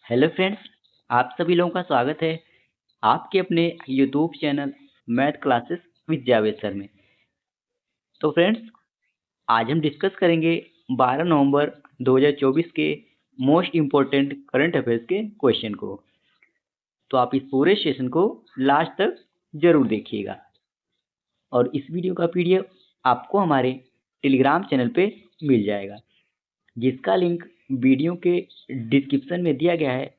Hello friends, आप सभी लोगों का स्वागत है आपके अपने YouTube channel math classes with Javed sir में। तो फ्रेंड्स, आज हम डिस्कस करेंगे 12 नवंबर 2024 के मोस्ट इम्पोर्टेंट करंट अफेयर्स के क्वेश्चन को। तो आप इस पूरे सेशन को लास्ट तक जरूर देखिएगा और इस वीडियो का पीडीएफ आपको हमारे टेलीग्राम चैनल पे मिल जाएगा, जिसका लिंक वीडियो के डिस्क्रिप्शन में दिया गया है।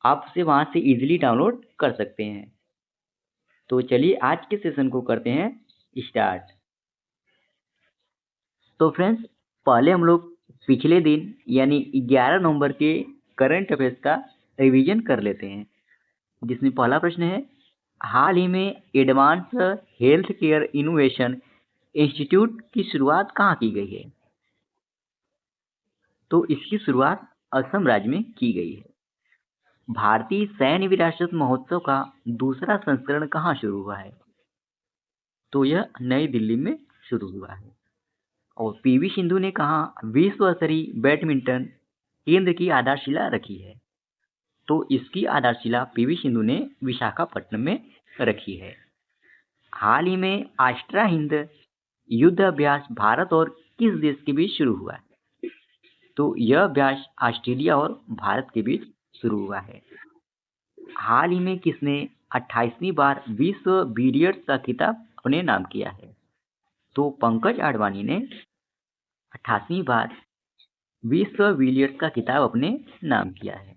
आप उसे वहां से इजीली डाउनलोड कर सकते हैं। तो चलिए आज के सेशन को करते हैं स्टार्ट। तो फ्रेंड्स, पहले हम लोग पिछले दिन यानी 11 नवंबर के करंट अफेयर्स का रिवीजन कर लेते हैं, जिसमें पहला प्रश्न है, हाल ही में advance health care innovation institute की शुरुआत कहाँ की गई है? तो इसकी शुरुआत असम राज्य में की गई है। भारतीय सैन्य विरासत महोत्सव का दूसरा संस्करण कहाँ शुरू हुआ है? तो यह नई दिल्ली में शुरू हुआ है। और पीवी सिंधु ने कहा विश्व स्तरीय बैडमिंटन केंद्र की आधारशिला रखी है? तो इसकी आधारशिला पीवी सिंधु ने विशाखापट्टनम में रखी है। हाल ही में आष्ट्रा हिंद युद्ध अभ्यास भारत और किस देश के बीच शुरू हुआ है? तो यह अभ्यास ऑस्ट्रेलिया और भारत के बीच शुरू हुआ है। हाल ही में किसने 28वीं बार विश्व बिलियर्ड्स का खिताब अपने नाम किया है? तो पंकज आडवाणी ने 28वीं बार विश्व बिलियर्ड्स का खिताब अपने नाम किया है।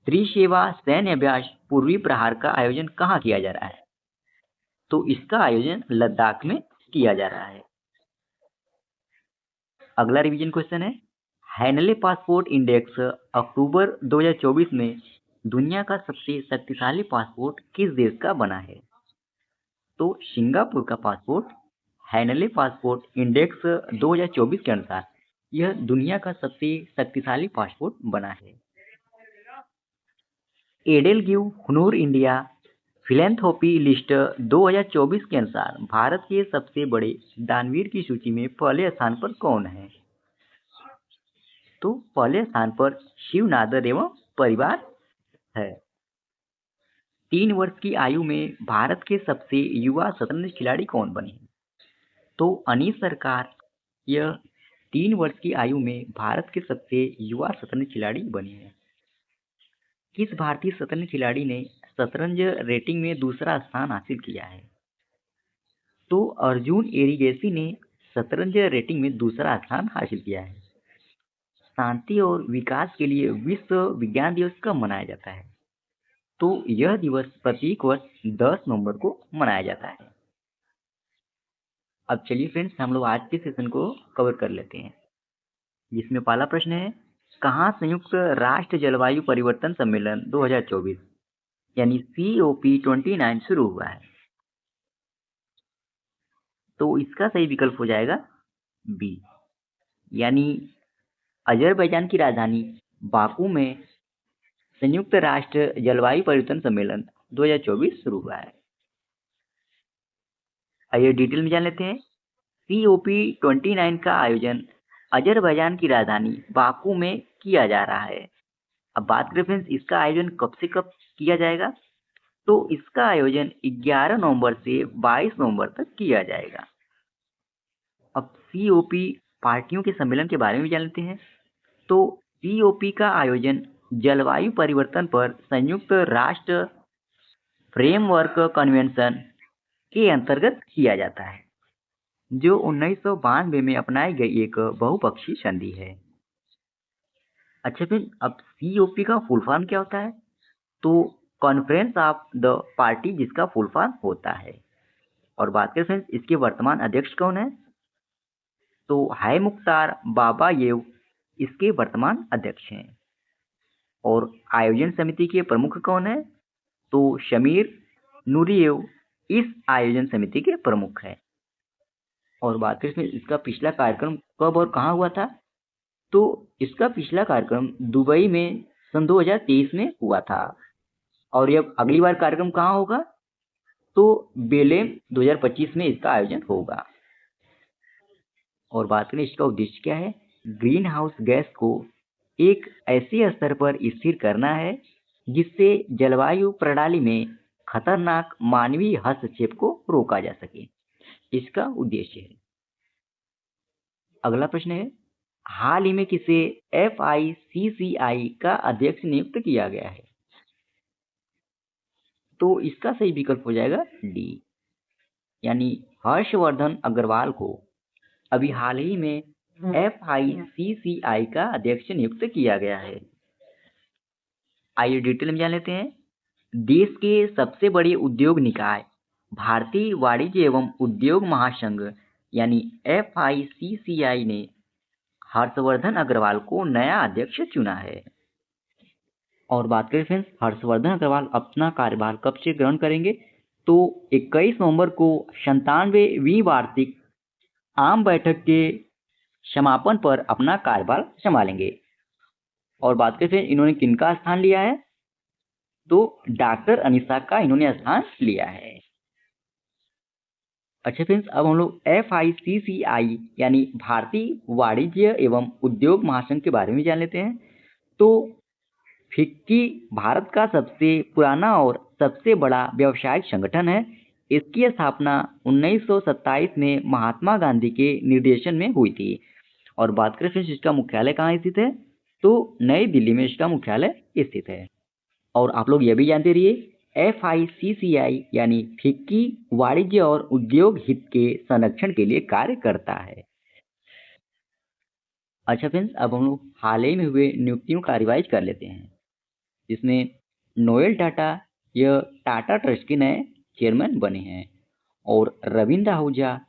त्रिसेवा सैन्य अभ्यास पूर्वी प्रहार का आयोजन कहाँ किया जा रहा है? तो इसका आयोजन लद्दाख में किया जा रहा है। अगला रिवीजन क्वेश्चन है, हैनले पासपोर्ट इंडेक्स अक्टूबर 2024 में दुनिया का सबसे शक्तिशाली पासपोर्ट किस देश का बना है? तो सिंगापुर का पासपोर्ट हैनले पासपोर्ट इंडेक्स 2024 के अनुसार यह दुनिया का सबसे शक्तिशाली पासपोर्ट बना है। एडेलगिव हुनूर इंडिया फिलैंथ्रोपी लिस्ट 2024 के अनुसार भारत के सबसे बड़े दानवीर की सूची में पहले स्थान पर कौन है? तो पहले स्थान पर शिव नादर एवं परिवार है। 3 वर्ष की आयु में भारत के सबसे युवा शतरंज खिलाड़ी कौन बने? तो अनीस सरकार यह 3 वर्ष की आयु में भारत के सबसे युवा शतरंज खिलाड़ी बने हैं। किस भारतीय शतरंज खिलाड़ी ने शतरंज रेटिंग में दूसरा स्थान हासिल किया है? तो अर्जुन एरिगेसी ने शतरंज रेटिंग में दूसरा स्थान हासिल किया है। शांति और विकास के लिए विश्व विज्ञान दिवस कब मनाया जाता है? तो यह दिवस प्रत्येक वर्ष 10 नवंबर को मनाया जाता है। अब चलिए फ्रेंड्स, हम लोग आज के सेशन को कवर कर लेते हैं, जिसमें पहला प्रश्न है, कहाँ संयुक्त राष्ट्र जलवायु परिवर्तन सम्मेलन 2024 यानी COP29 शुरू हुआ है? तो इसका सही विकल्प हो जाएगा बी, यानी अजरबैजान की राजधानी बाकू में संयुक्त राष्ट्र जलवायु परिवर्तन सम्मेलन 2024 शुरू हुआ है। आइए डिटेल में जान लेते हैं। COP29 का आयोजन अजरबैजान की राजधानी बाकू में किया जा रहा है। अब बात करें फ्रेंड्स, इसका आयोजन कब से कब किया जाएगा? तो इसका आयोजन 11 नवंबर से 22 नवंबर तक किया जाएगा। अब COP पार्टियों के सम्मेलन के बारे में जान लेते हैं। तो COP का आयोजन जलवायु परिवर्तन पर संयुक्त राष्ट्र फ्रेमवर्क कन्वेंशन के अंतर्गत किया जाता है, जो 1992 में अपनाई गई एक बहुपक्षीय संधि है। अच्छा फिर, अब COP का फुल फॉर्म क्या होता है? तो कॉन्फ्रेंस ऑफ द पार्टी जिसका फुल फॉर्म होता है। और बात करें फ्रेंड्स, इसके वर्तमान अध्यक्ष कौन है? तो हाय मुख्तार बाबायेव इसके वर्तमान अध्यक्ष हैं। और आयोजन समिति के प्रमुख कौन है? तो शमीर नूरिyev इस आयोजन समिति के प्रमुख है। और बात करें इसका पिछला कार्यक्रम कब और कहाँ हुआ था? तो इसका पिछला कार्यक्रम दुबई में सन 2023 में हुआ था। और यह अगली बार कार्यक्रम कहाँ होगा? तो बेलेम 2025 में इसका आयोजन होगा। और बात करें इसका उद्देश्य क्या है? ग्रीन हाउस गैस को एक ऐसे स्तर पर स्थिर करना है जिससे जलवायु प्रणाली में खतरनाक मानवीय हस्तक्षेप को रोका जा सके। इसका उद्देश्य है। अगला प्रश्न है, हाल ही में किसे FICCI का अध्यक्ष नियुक्त किया गया है? तो इसका सही विकल्प हो जाएगा डी, यानी हर्षवर्धन अग्रवाल को अभी हाल ही में FICCI का अध्यक्ष नियुक्त किया गया है। आइए डिटेल में जान लेते हैं। देश के सबसे बड़े उद्योग निकाय भारतीय वाणिज्य एवं उद्योग महासंघ यानी FICCI ने हर्षवर्धन अग्रवाल को नया अध्यक्ष चुना है। और बात करें फ्रेंड्स, हर्षवर्धन अग्रवाल अपना कार्यभार कब से ग्रहण करेंगे? तो 21 नवंबर को 97वीं वार्षिक आम बैठक के समापन पर अपना कार्यभार संभालेंगे। और बात करें फ्रेंड्स, इन्होंने किनका स्थान लिया है? तो डॉक्टर अनिशा का इन्होंने स्थान लिया है। अच्छा फ्रेंड्स, अब हम लोग FICCI यानी भारतीय वाणिज्य एवं उद्योग महासंघ के बारे में जान लेते हैं। तो फिक्की भारत का सबसे पुराना और सबसे बड़ा व्यावसायिक संगठन है। इसकी स्थापना 1927 में महात्मा गांधी के निर्देशन में हुई थी। और बात करें फ्रेंड्स, इसका मुख्यालय कहाँ स्थित है? तो नई दिल्ली में इसका मुख्यालय स्थित है। और आप लोग यह भी जानते रहिए, FICCI यानी फिक्की वाणिज्य और उद्योग हित के संरक्षण के लिए कार्य करता है। अच्छा फ्रेंड्स, अब हम लोग हाल ही में हुए नियुक्तियों का रिवाइज कर लेते हैं, जिसमें नोएल टाटा यह टाटा ट्रस्ट के नए चेयरमैन बने हैं। और रविंद्र आहूजा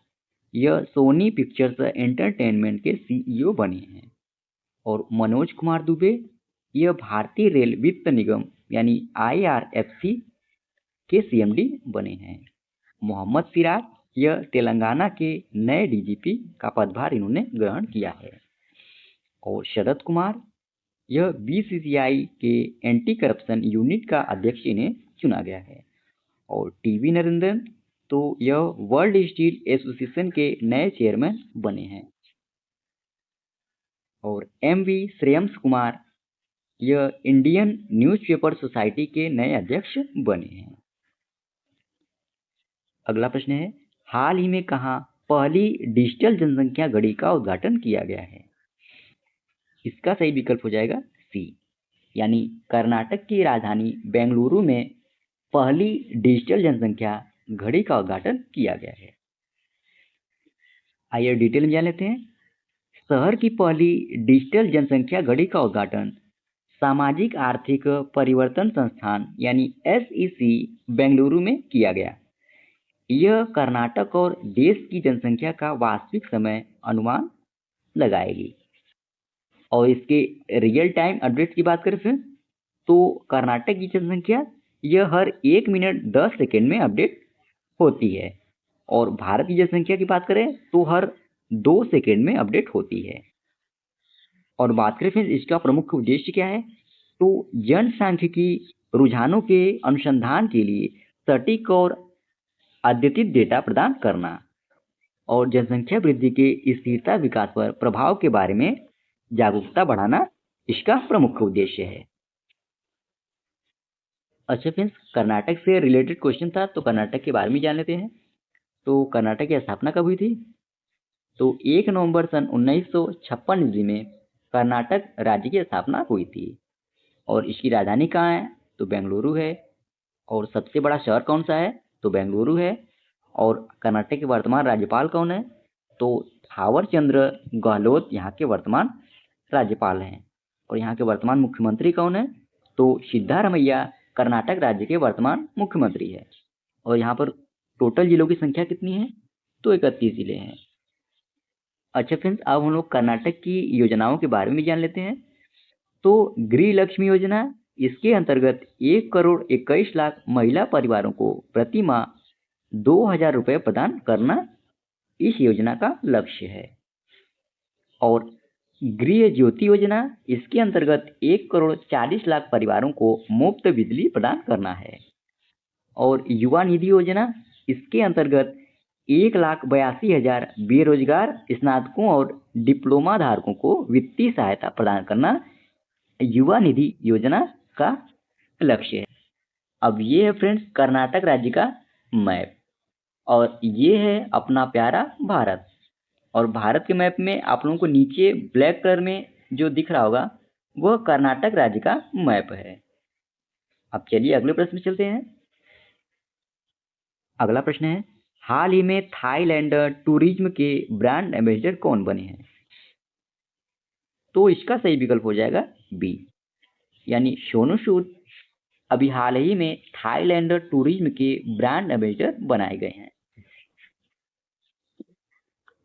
यह सोनी पिक्चर्स एंटरटेनमेंट के CEO बने हैं। और मनोज कुमार दुबे यह भारतीय रेल वित्त निगम यानी IRFC के CMD बने हैं। मोहम्मद सिराज यह तेलंगाना के नए DGP का पदभार इन्होंने ग्रहण किया है। और शरद कुमार यह BCCI के एंटी करप्शन यूनिट का अध्यक्ष इन्हें चुना गया है। और TV नरेंद्रन तो यह वर्ल्ड स्टील एसोसिएशन के नए चेयरमैन बने हैं। और MV श्रेयम्स कुमार यह इंडियन न्यूज़पेपर सोसाइटी के नए अध्यक्ष बने हैं। अगला प्रश्न है, हाल ही में कहाँ पहली डिजिटल जनसंख्या घड़ी का उद्घाटन किया गया है? इसका सही विकल्प हो जाएगा सी, यानी कर्नाटक की राजधानी बेंगलुरु में पहली डिजिटल जनसंख्या घड़ी का उद्घाटन किया गया है। आइए डिटेल में जान लेते हैं। शहर की पहली डिजिटल जनसंख्या घड़ी का उद्घाटन सामाजिक आर्थिक परिवर्तन संस्थान यानी SEC बेंगलुरु में किया गया। यह कर्नाटक और देश की जनसंख्या का वास्तविक समय अनुमान लगाएगी। और इसके रियल टाइम अपडेट की बात करें फिर, तो कर्नाटक की जनसंख्या यह हर 1 मिनट 10 सेकेंड में अपडेट होती है। और भारत की जनसंख्या की बात करें तो हर 2 सेकेंड में अपडेट होती है। और बात करें फिर इसका प्रमुख उद्देश्य क्या है? तो जनसांख्यिकी रुझानों के अनुसंधान के लिए सटीक और अद्यतित डेटा प्रदान करना और जनसंख्या वृद्धि के स्थिरता विकास पर प्रभाव के बारे में जागरूकता बढ़ाना इसका प्रमुख उद्देश्य है। अच्छा फ्रेंड्स, कर्नाटक से रिलेटेड क्वेश्चन था, तो कर्नाटक के बारे में जान लेते हैं। तो कर्नाटक की स्थापना कब हुई थी? तो 1 नवंबर सन 1956 ईस्वी में कर्नाटक राज्य की स्थापना हुई थी। और इसकी राजधानी कहाँ है? तो बेंगलुरु है। और सबसे बड़ा शहर कौन सा है? तो बेंगलुरु है। और कर्नाटक के वर्तमान राज्यपाल कौन है? तो थावर चंद्र गहलोत यहाँ के वर्तमान राज्यपाल हैं। और यहाँ के वर्तमान मुख्यमंत्री कौन है? तो सिद्धारमैया कर्नाटक राज्य के वर्तमान मुख्यमंत्री है। और यहाँ पर टोटल जिलों की संख्या कितनी है? तो 31 जिले हैं। अच्छा फ्रेंड्स, अब हम लोग कर्नाटक की योजनाओं के बारे में जान लेते हैं। तो गृह लक्ष्मी योजना, इसके अंतर्गत 1,21,00,000 महिला परिवारों को प्रति माह 2,000 रुपये प्रदान करना इस योजना का लक्ष्य है। और गृह ज्योति योजना, इसके अंतर्गत 1,40,00,000 परिवारों को मुफ्त बिजली प्रदान करना है। और युवा निधि योजना, इसके अंतर्गत 1,82,000 बेरोजगार स्नातकों और डिप्लोमा धारकों को वित्तीय सहायता प्रदान करना युवा निधि योजना का लक्ष्य है। अब ये है फ्रेंड्स कर्नाटक राज्य का मैप, और ये है अपना प्यारा भारत। और भारत के मैप में आप लोगों को नीचे ब्लैक कलर में जो दिख रहा होगा वह कर्नाटक राज्य का मैप है। अब चलिए अगले प्रश्न में चलते हैं। अगला प्रश्न है, हाल ही में थाईलैंड टूरिज्म के ब्रांड एम्बेसडर कौन बने हैं? तो इसका सही विकल्प हो जाएगा बी, यानी सोनू सूद अभी हाल ही में थाईलैंड टूरिज्म के ब्रांड एम्बेसडर बनाए गए हैं।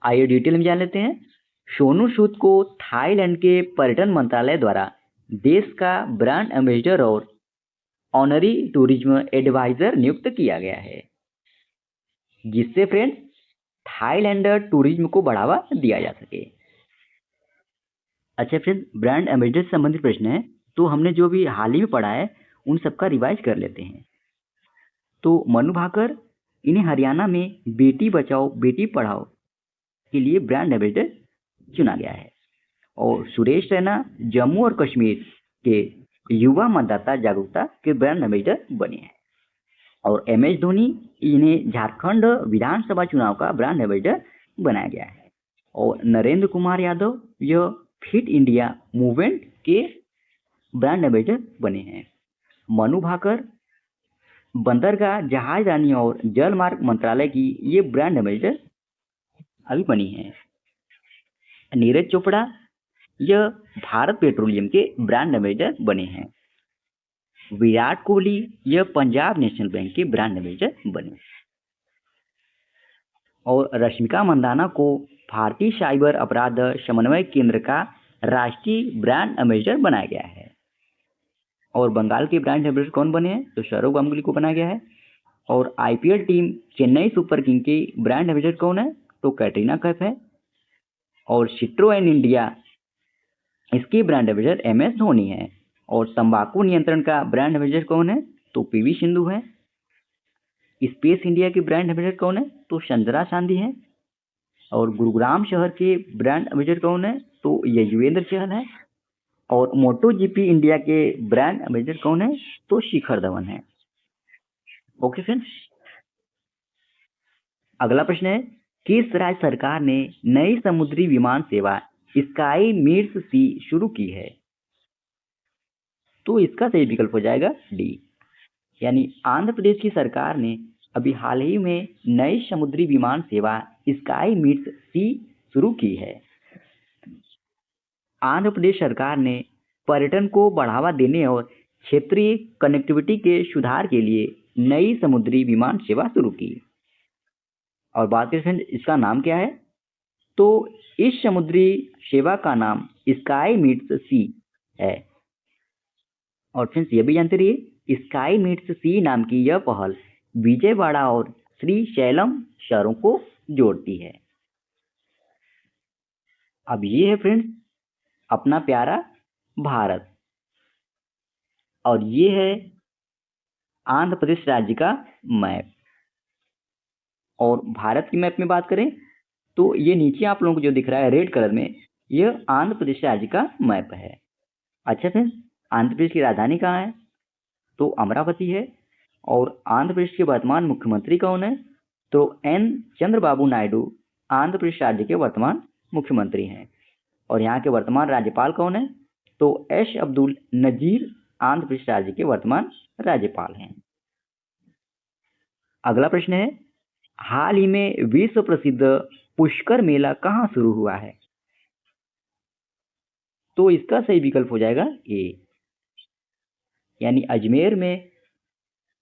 आइए डिटेल में जान लेते हैं। सोनू सूद को थाईलैंड के पर्यटन मंत्रालय द्वारा देश का ब्रांड एम्बेसडर और ऑनरी टूरिज्म एडवाइजर नियुक्त किया गया है, जिससे फ्रेंड्स थाईलैंड टूरिज्म को बढ़ावा दिया जा सके। अच्छा फ्रेंड्स, ब्रांड एम्बेसडर से संबंधित प्रश्न है, तो हमने जो भी हाल ही में पढ़ा है उन सबका रिवाइज कर लेते हैं। तो मनु भाकर, इन्हें हरियाणा में बेटी बचाओ बेटी पढ़ाओ के लिए ब्रांड एम्बेसडर चुना गया है। और सुरेश रैना जम्मू और कश्मीर के युवा मतदाता जागरूकता के ब्रांड एम्बेसडर बने हैं। और MS धोनी, इन्हें झारखंड विधानसभा चुनाव का ब्रांड एम्बेसडर बनाया गया है। और नरेंद्र कुमार यादव यह फिट इंडिया मूवमेंट के ब्रांड एम्बेसडर बने हैं। मनु भाकर बंदरगाह जहाजरानी और जल मार्ग मंत्रालय की ये ब्रांड एम्बेसडर अभी बनी है। नीरज चोपड़ा यह भारत पेट्रोलियम के ब्रांड एम्बेसडर बने हैं। विराट कोहली यह पंजाब नेशनल बैंक के ब्रांड एम्बेसडर बने। और रश्मिका मंदाना को भारतीय साइबर अपराध समन्वय केंद्र का राष्ट्रीय ब्रांड एम्बेसडर बनाया गया है। और बंगाल के ब्रांड एम्बेसडर कौन बने हैं? तो सौरव गांगुली को बनाया गया है। और IPL team Chennai super king के ब्रांड एम्बेसडर कौन है? तो कैटरीना कैफ है। और सिट्रोएन इंडिया, इसके ब्रांड एम्बेसडर MS धोनी है। और तंबाकू नियंत्रण का ब्रांड एम्बेसडर कौन है? तो PV सिंधु है। स्पेस इंडिया के ब्रांड एम्बेसडर कौन है? तो संजना चांदी है। और गुरुग्राम शहर के ब्रांड एम्बेसडर कौन है? तो यजुवेंद्र चहल है। और MotoGP इंडिया के ब्रांड एम्बेसडर कौन है? तो शिखर धवन है। ओके फ्रेंड्स, अगला प्रश्न है, किस राज्य सरकार ने नई समुद्री विमान सेवा स्काई मीट्स सी शुरू की है? तो इसका सही विकल्प हो जाएगा डी, यानी आंध्र प्रदेश की सरकार ने अभी हाल ही में नई समुद्री विमान सेवा स्काई मीट्स सी शुरू की है। आंध्र प्रदेश सरकार ने पर्यटन को बढ़ावा देने और क्षेत्रीय कनेक्टिविटी के सुधार के लिए नई समुद्री विमान सेवा शुरू की। और बात करें इसका नाम क्या है? तो इस समुद्री सेवा का नाम स्काई मीट्स सी है। और फ्रेंड्स ये भी जानते रहिए, स्काई मीट्स सी नाम की यह पहल विजयवाड़ा और श्रीशैलम शहरों को जोड़ती है। अब ये है फ्रेंड्स अपना प्यारा भारत, और ये है आंध्र प्रदेश राज्य का मैप। और भारत की मैप में बात करें तो ये नीचे आप लोगों को जो दिख रहा है रेड कलर में, यह आंध्र प्रदेश राज्य का मैप है। अच्छा फ्रेंड्स, आंध्र प्रदेश की राजधानी कहाँ है? तो अमरावती है। और आंध्र प्रदेश के वर्तमान मुख्यमंत्री कौन है? तो N चंद्रबाबू नायडू आंध्र प्रदेश राज्य के वर्तमान मुख्यमंत्री हैं। और यहाँ के वर्तमान राज्यपाल कौन है? तो S अब्दुल नजीर आंध्र प्रदेश राज्य के वर्तमान राज्यपाल हैं। अगला प्रश्न है, हाल ही में विश्व प्रसिद्ध पुष्कर मेला कहाँ शुरू हुआ है? तो इसका सही विकल्प हो जाएगा ए, यानी अजमेर में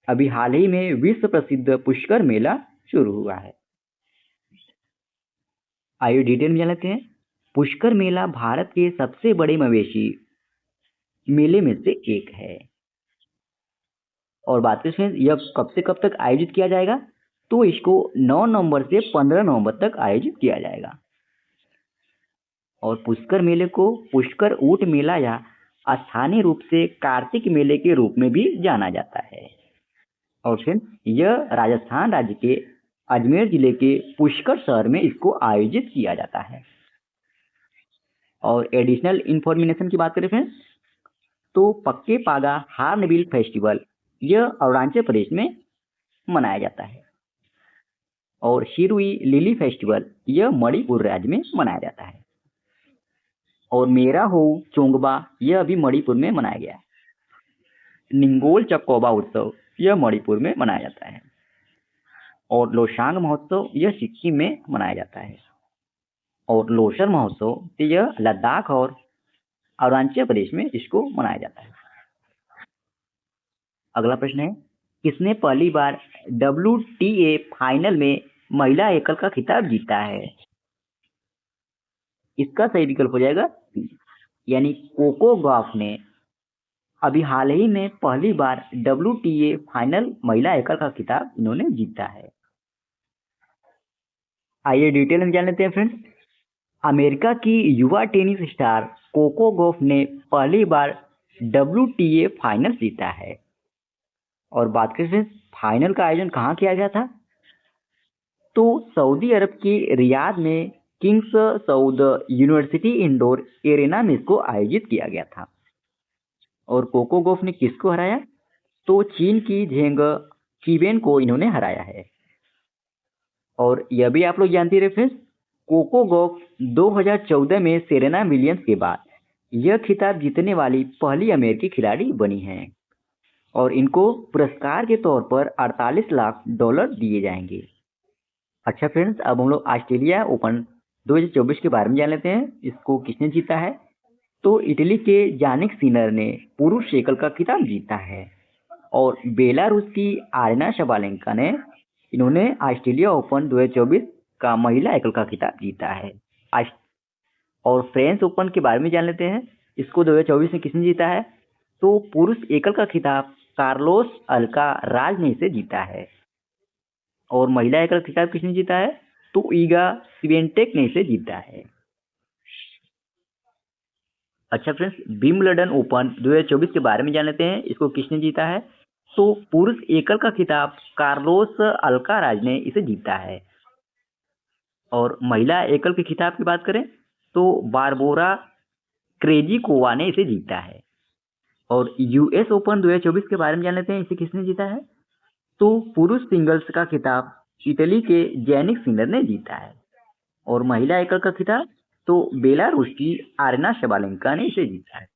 अभी हाल ही में विश्व प्रसिद्ध पुष्कर मेला शुरू हुआ है। आइए डिटेल में जान लेते हैं। पुष्कर मेला भारत के सबसे बड़े मवेशी मेले में से एक है। और बात करें यह कब से कब तक आयोजित किया जाएगा? तो इसको 9 नवंबर से 15 नवंबर तक आयोजित किया जाएगा। और पुष्कर मेले को पुष्कर ऊंट मेला या स्थानीय रूप से कार्तिक मेले के रूप में भी जाना जाता है। और फिर यह राजस्थान राज्य के अजमेर जिले के पुष्कर शहर में इसको आयोजित किया जाता है। और एडिशनल इंफॉर्मेशन की बात करें फ्रेंड्स, तो पक्के पागा हार्नबिल फेस्टिवल यह अरुणाचल प्रदेश में मनाया जाता है। और शिरुई लिली फेस्टिवल यह मणिपुर राज्य में मनाया जाता है। और मेरा हो चोंगबा यह अभी मणिपुर में मनाया गया है। निंगोल चकोबा उत्सव यह मणिपुर में मनाया जाता है। और लोसांग महोत्सव यह सिक्किम में मनाया जाता है। और लोसर महोत्सव यह लद्दाख और अरुणाचल प्रदेश में इसको मनाया जाता है। अगला प्रश्न है, किसने पहली बार WTA फाइनल में महिला एकल का खिताब जीता है? इसका सही विकल्प हो जाएगा यानी कोको गॉफ ने अभी हाल ही में पहली बार WTA फाइनल महिला एकल का खिताब इन्होंने जीता है। आइए डिटेल में जान लेते हैं फ्रेंड्स। अमेरिका की युवा टेनिस स्टार कोको गॉफ ने पहली बार WTA फाइनल जीता है। और बात करें फ्रेंड्स, फाइनल का आयोजन कहाँ किया गया था? तो सऊदी अरब के रियाद में Kings Saud university indoor arena में इसको आयोजित किया गया था। और कोको गॉफ ने किसको हराया? तो चीन की झेंग कीवेन को इन्होंने हराया है। और यह भी आप लोग जानते रहे फ्रेंड्स, कोको गॉफ 2014 में सेरेना विलियम्स के बाद यह खिताब जीतने वाली पहली अमेरिकी खिलाड़ी बनी हैं। और इनको पुरस्कार के तौर पर 48 लाख डॉलर दिए जाएंगे। अच्छा फ्रेंड्स, अब हम लोग ऑस्ट्रेलिया ओपन 2024 के बारे में जान लेते हैं। इसको किसने जीता है? तो इटली के जानिक सिनर ने पुरुष एकल का खिताब जीता है। और बेलारूस की आर्यना शबालेंका ने इन्होंने ऑस्ट्रेलिया ओपन 2024 का महिला एकल का खिताब जीता है। और फ्रेंच ओपन के बारे में जान लेते हैं। इसको 2024 में किसने जीता है? तो पुरुष एकल का खिताब कार्लोस अल्काराज ने इसे जीता है। और महिला एकल खिताब किसने जीता है? तो ईगा स्विएंटेक ने इसे जीता है। अच्छा फ्रेंड्स, विंबलडन ओपन 2024 के बारे में जान लेते हैं। इसको किसने जीता है? तो पुरुष एकल का खिताब कार्लोस अल्काराज ने इसे जीता है। और महिला एकल के खिताब की बात करें तो बारबोरा क्रेजिकोवा ने इसे जीता है। और US ओपन 2024 के बारे में जान लेते हैं। इसे किसने जीता है? तो पुरुष सिंगल्स का खिताब इटली के जैनिक सिनर ने जीता है। और महिला एकल का खिताब तो बेलारूस की आर्यना शबालेंका ने इसे जीता है।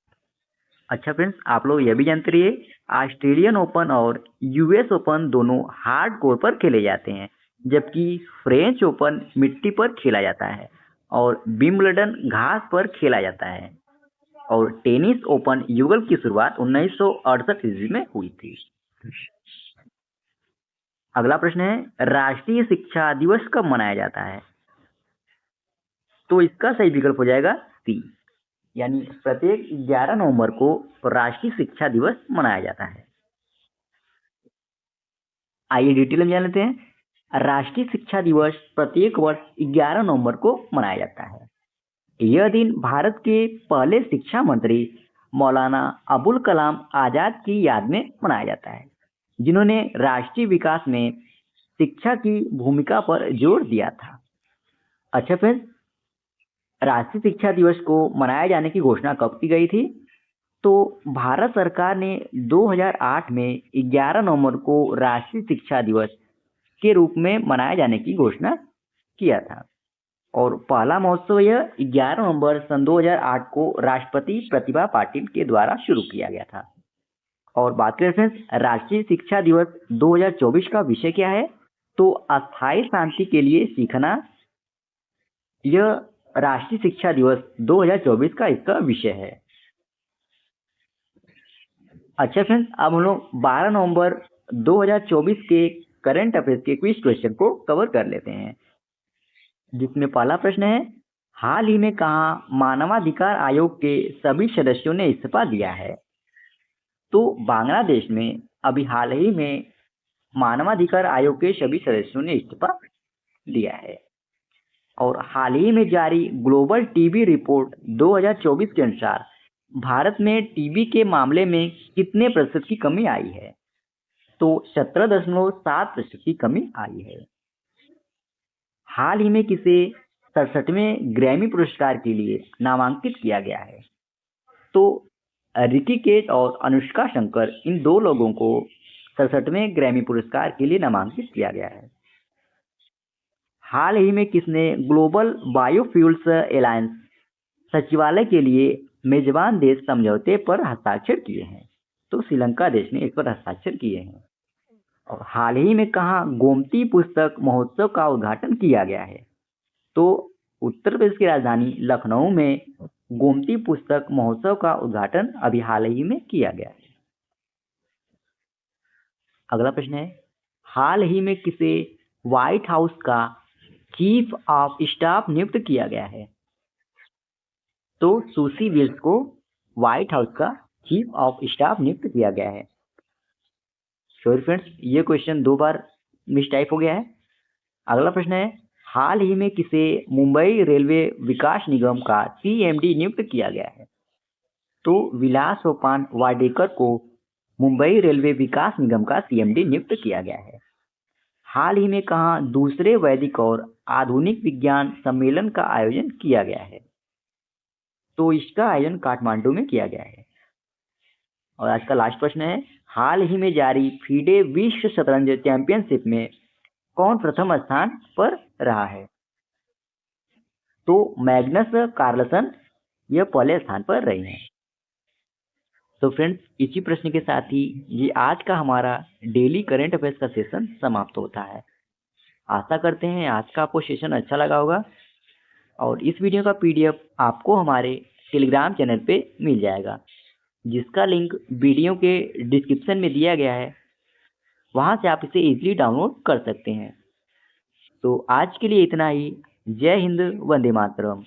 अच्छा फ्रेंड्स, आप लोग यह भी जानते रहिए, ऑस्ट्रेलियन ओपन और US ओपन दोनों हार्ड कोर पर खेले जाते हैं, जबकि फ्रेंच ओपन मिट्टी पर खेला जाता है और विंबलडन घास पर खेला जाता है। और टेनिस ओपन युगल की शुरुआत 1968 ईस्वी में हुई थी। अगला प्रश्न है, राष्ट्रीय शिक्षा दिवस कब मनाया जाता है? तो इसका सही विकल्प हो जाएगा सी, यानी प्रत्येक 11 नवंबर को राष्ट्रीय शिक्षा दिवस मनाया जाता है। आइए डिटेल में जान लेते हैं। राष्ट्रीय शिक्षा दिवस प्रत्येक वर्ष 11 नवंबर को मनाया जाता है। यह दिन भारत के पहले शिक्षा मंत्री मौलाना अबुल कलाम आजाद की याद में मनाया जाता है, जिन्होंने राष्ट्रीय विकास में शिक्षा की भूमिका पर जोर दिया था। अच्छा फ्रेंड्स, राष्ट्रीय शिक्षा दिवस को मनाए जाने की घोषणा कब की गई थी? तो भारत सरकार ने 2008 में 11 नवंबर को राष्ट्रीय शिक्षा दिवस के रूप में मनाए जाने की घोषणा किया था। और पहला महोत्सव यह 11 नवंबर सन 2008 को राष्ट्रपति प्रतिभा पाटिल के द्वारा शुरू किया गया था। और बात करें फ्रेंड्स, राष्ट्रीय शिक्षा दिवस 2024 का विषय क्या है? तो अस्थायी शांति के लिए सीखना, यह राष्ट्रीय शिक्षा दिवस 2024 का इसका विषय है। अच्छा फ्रेंड्स, अब हम लोग 12 नवंबर 2024 के करंट अफेयर्स के क्विज क्वेश्चन को कवर कर लेते हैं, जिसमें पहला प्रश्न है, हाल ही में कहाँ मानवाधिकार आयोग के सभी सदस्यों ने इस्तीफा दिया है? तो बांग्लादेश में अभी हाल ही में मानवाधिकार आयोग के सभी सदस्यों ने इस्तीफा दिया है। और हाल ही में जारी ग्लोबल टीबी रिपोर्ट 2024 के अनुसार भारत में टीबी के मामले में कितने प्रतिशत की कमी आई है? तो 17.7% की कमी आई है। हाल ही में किसे 67वें ग्रैमी पुरस्कार के लिए नामांकित किया गया है? तो ऋषिकेश और अनुष्का शंकर, इन दो लोगों को 67वें ग्रैमी पुरस्कार के लिए नामांकित किया गया है। हाल ही में किसने ग्लोबल बायोफ्यूल्स एलायंस सचिवालय के लिए मेजबान देश समझौते पर हस्ताक्षर किए हैं? तो श्रीलंका देश ने इस पर हस्ताक्षर किए हैं। और हाल ही में कहाँ गोमती पुस्तक महोत्सव का उद्घाटन किया गया है? तो उत्तर प्रदेश की राजधानी लखनऊ में गोमती पुस्तक महोत्सव का उद्घाटन अभी हाल ही में किया गया है। अगला प्रश्न है, हाल ही में किसे व्हाइट हाउस का चीफ ऑफ स्टाफ नियुक्त किया गया है? तो सुसी विल्स को व्हाइट हाउस का चीफ ऑफ स्टाफ नियुक्त किया गया है। सॉरी फ्रेंड्स, ये क्वेश्चन 2 बार मिसटाइप हो गया है। अगला प्रश्न है, हाल ही में किसे मुंबई रेलवे विकास निगम का सीएमडी नियुक्त किया गया है? तो विलास सोपान वाडेकर को मुंबई रेलवे विकास निगम का सीएमडी नियुक्त किया गया है। हाल ही में कहाँ दूसरे वैदिक और आधुनिक विज्ञान सम्मेलन का आयोजन किया गया है? तो इसका आयोजन काठमांडू में किया गया है। और आज का लास्ट प्रश्न है, हाल ही में जारी फीडे विश्व शतरंज चैंपियनशिप में कौन प्रथम स्थान पर रहा है? तो मैग्नस कार्लसन यह पहले स्थान पर रही हैं। तो फ्रेंड्स, इसी प्रश्न के साथ ही ये आज का हमारा डेली करंट अफेयर्स का सेशन समाप्त होता है। आशा करते हैं आज का आपको सेशन अच्छा लगा होगा और इस वीडियो का पीडीएफ आपको हमारे टेलीग्राम चैनल पे मिल जाएगा, जिसका लिंक वीडियो के डिस्क्रिप्शन में दिया गया है। वहां से आप इसे इजीली डाउनलोड कर सकते हैं। तो आज के लिए इतना ही। जय हिंद, वंदे मातरम।